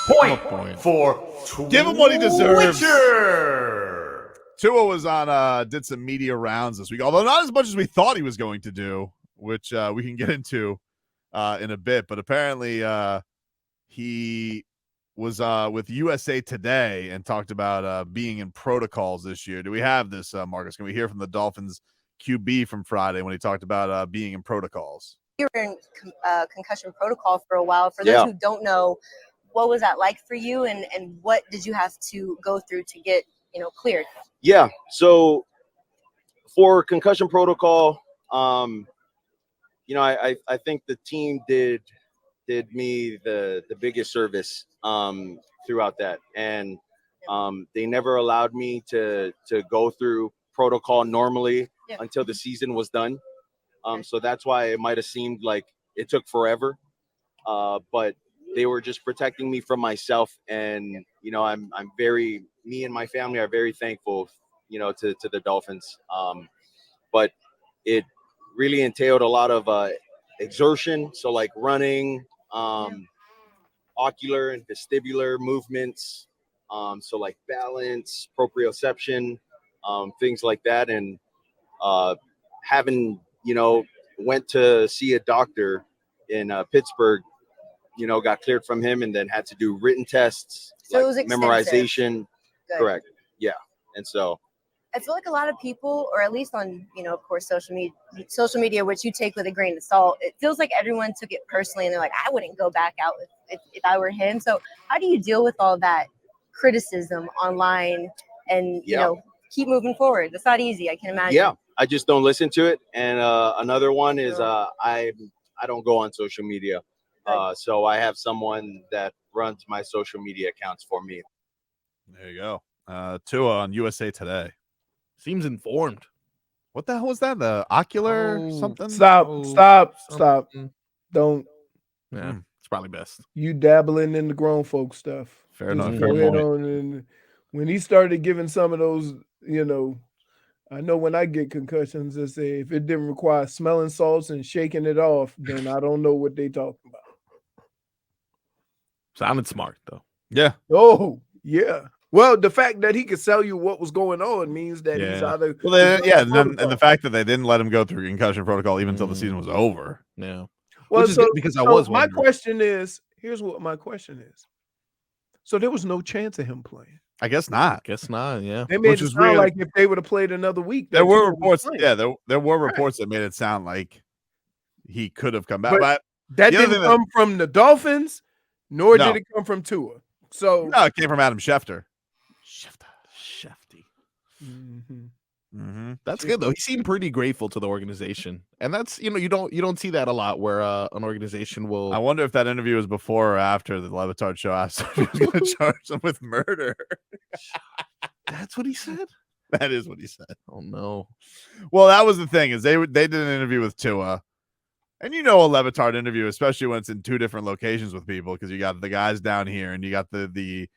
Point for Twitter. Give him what he deserves. Tua was on did some media rounds this week, although not as much as we thought he was going to do, which we can get into in a bit. But apparently he was with USA Today and talked about being in protocols this year. Do we have this, Marcus? Can we hear from the Dolphins QB from Friday when he talked about being in protocols? You were in concussion protocol for a while. For those who don't know, what was that like for you, and what did you have to go through to get cleared? Yeah, so for concussion protocol, I think the team did me the biggest service throughout that, and they never allowed me to go through protocol normally until the season was done. So that's why it might have seemed like it took forever, but they were just protecting me from myself, and me and my family are very thankful, to the Dolphins. But it really entailed a lot of exertion, so like running, ocular and vestibular movements, so like balance, proprioception, things like that, and having went to see a doctor in Pittsburgh, got cleared from him, and then had to do written tests, so like it was memorization. Good. Correct. Yeah. And so I feel like a lot of people, or at least on, of course, social media, which you take with a grain of salt, it feels like everyone took it personally, and they're like, I wouldn't go back out if I were him. So how do you deal with all that criticism online and, keep moving forward? That's not easy, I can imagine. Yeah, I just don't listen to it. And another one is I don't go on social media. So I have someone that runs my social media accounts for me. There you go. Tua on USA Today. Seems informed. What the hell was that? The ocular something? Stop. Don't. Yeah, it's probably best. You dabbling in the grown folk stuff. Fair enough. Go ahead on. And when he started giving some of those, I know when I get concussions, they say if it didn't require smelling salts and shaking it off, then I don't know what they talking about. Sounded smart, though. Yeah. Oh, yeah. Well, the fact that he could sell you what was going on means that he's either. And the fact that they didn't let him go through concussion protocol even until the season was over. Yeah. Well, Which is good because I was my wondering. question is, here's what my question is. So there was no chance of him playing. I guess not. Yeah. They made it sound like if they would have played another week. There were reports. Yeah, there were reports that made it sound like he could have come back. But that didn't come from the Dolphins, nor did it come from Tua. So no, it came from Adam Schefter. Shefty. Mm-hmm. That's good though. He seemed pretty grateful to the organization, and that's you don't see that a lot where an organization will. I wonder if that interview was before or after the Levitard show asked if he was going to charge them with murder. That's what he said. That is what he said. Oh no. Well, that was the thing is they did an interview with Tua, and a Levitard interview, especially when it's in two different locations with people, because you got the guys down here and you got you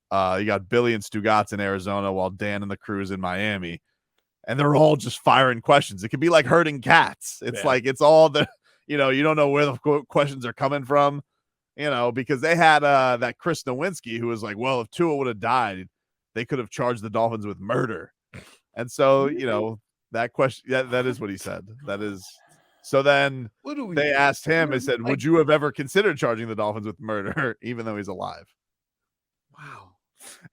got Billy and Stugatz in Arizona while Dan and the crew's in Miami. And they're all just firing questions. It could be like herding cats. It's like it's all the, you don't know where the questions are coming from, because they had that Chris Nowinski who was like, well, if Tua would have died, they could have charged the Dolphins with murder. And so, that question, that is what he said. That is. So then they asked him, they said, would you have ever considered charging the Dolphins with murder, even though he's alive? Wow.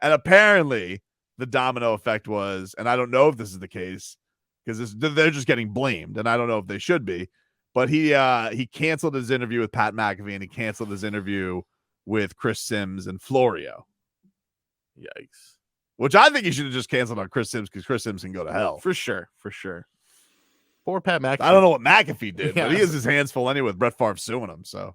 And apparently the domino effect was, and I don't know if this is the case because they're just getting blamed, and I don't know if they should be, but he canceled his interview with Pat McAfee and he canceled his interview with Chris Sims and Florio. Yikes. Which I think he should have just canceled on Chris Sims because Chris Sims can go to hell. For sure. Poor Pat McAfee. I don't know what McAfee did, but he has his hands full anyway with Brett Favre suing him. So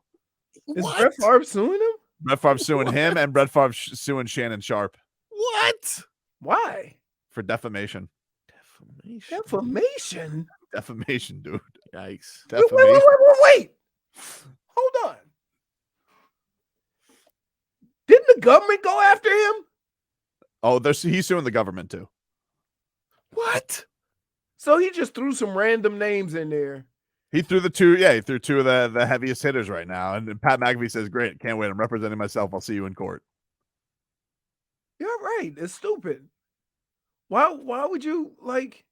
is Brett Favre suing him? Brett Favre suing him and Brett Favre suing Shannon Sharp. What? Why? For defamation. Defamation, dude. Yikes. Defamation. Wait. Hold on. Didn't the government go after him? Oh, he's suing the government too. What? So he just threw some random names in there He threw the two. Yeah, he threw two of the heaviest hitters right now. And Pat McAfee says, "Great, can't wait. I'm representing myself. I'll see you in court." You're right. It's stupid. Why would you like?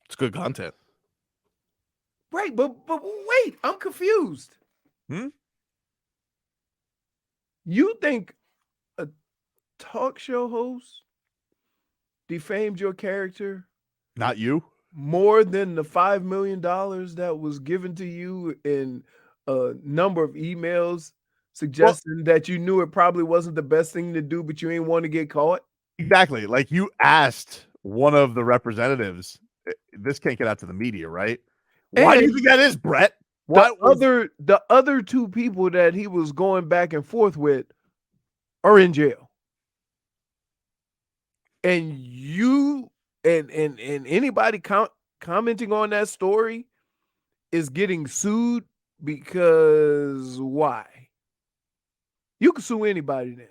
It's good content. Right, but wait, I'm confused. Hmm? You think a talk show host defamed your character Not you. more than the $5 million that was given to you in a number of emails suggesting that you knew it probably wasn't the best thing to do, but you ain't want to get caught? Exactly. Like you asked one of the representatives. This can't get out to the media, right? Why do you And think that is, Brett? Why the other two people that he was going back and forth with are in jail. And you and anybody commenting on that story is getting sued because why? You can sue anybody then.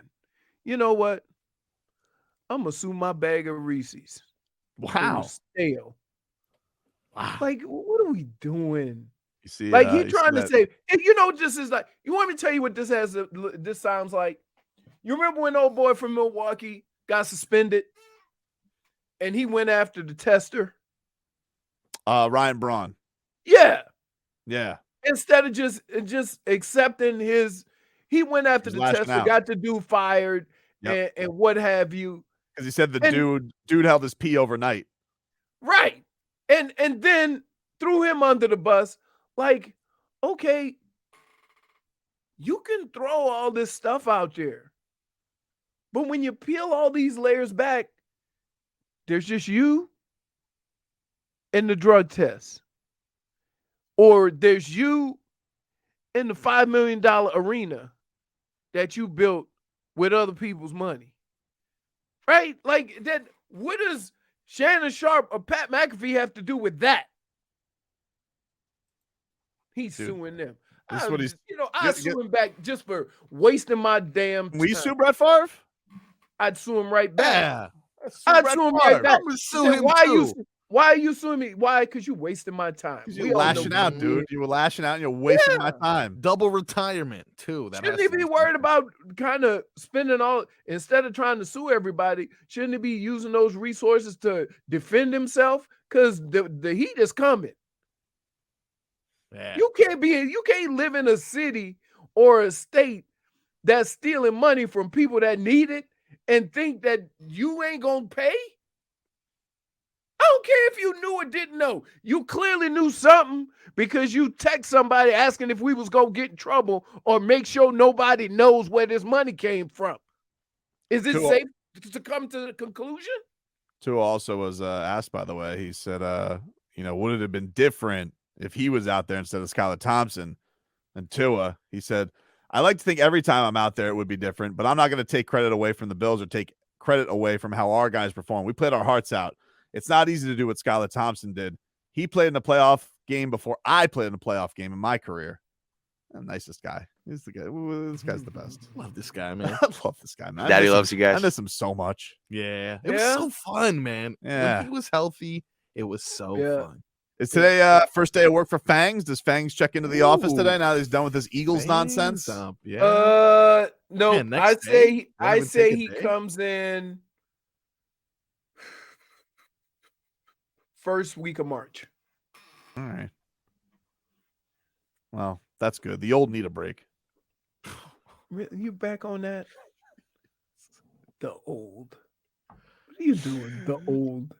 You know what? I'm gonna sue my bag of Reese's. They Wow. were stale. Wow. Like, what are we doing? You see, Like he you see trying to that- say, and you know, this is like, you want me to tell you what this sounds like? You remember when old boy from Milwaukee got suspended and he went after the tester? Ryan Braun. Yeah. Yeah. Instead of just accepting he went after He's the lashing tester, out. got the dude fired Yep. and what have you. Because he said the And- dude held his pee overnight. Right. And then threw him under the bus. Like, okay, you can throw all this stuff out there. But when you peel all these layers back, there's just you and the drug test. Or there's you in the $5 million arena that you built with other people's money. Right? Like that. What does Shannon Sharp or Pat McAfee have to do with that? He's Dude, suing them. this is what he's- I sue him back just for wasting my damn time. Will you sue Brett Favre? I'd sue him right back. Yeah. I'd sue him right back. I'm gonna He sue said, him why are you suing me? Why? Because you wasting my time. You're lashing out, dude. You were lashing out and you're wasting my time. Double retirement too. That Shouldn't has he to be be worried something. about kind of spending all, instead of trying to sue everybody, shouldn't he be using those resources to defend himself? Because the heat is coming. Yeah. You can't live in a city or a state that's stealing money from people that need it and think that you ain't gonna pay? I don't care if you knew or didn't know. You clearly knew something because you text somebody asking if we was gonna get in trouble or make sure nobody knows where this money came from. Is it Cool. safe to come to the conclusion? Tua also was asked, by the way. He said, would it have been different if he was out there instead of Skylar Thompson and Tua? He said, I like to think every time I'm out there it would be different, but I'm not going to take credit away from the Bills or take credit away from how our guys perform. We played our hearts out. It's not easy to do what Skylar Thompson did. He played in a playoff game before I played in a playoff game in my career. The nicest guy. He's the guy. This guy's the best. Love this guy, man. I love this guy, man. Daddy loves you guys. I miss him so much. Yeah. It was Yeah? so fun, man. Yeah. When he was healthy, it was so Yeah. fun. Is today first day of work for Fangs? Does Fangs check into the office Ooh. today now that he's done with his Eagles Fangs nonsense? up, yeah. No. Man, next day? Let I him say take a he day? comes in first week of March. All right. Well, that's good. The old need a break. Really? You back on that? The old. What are you doing? The old.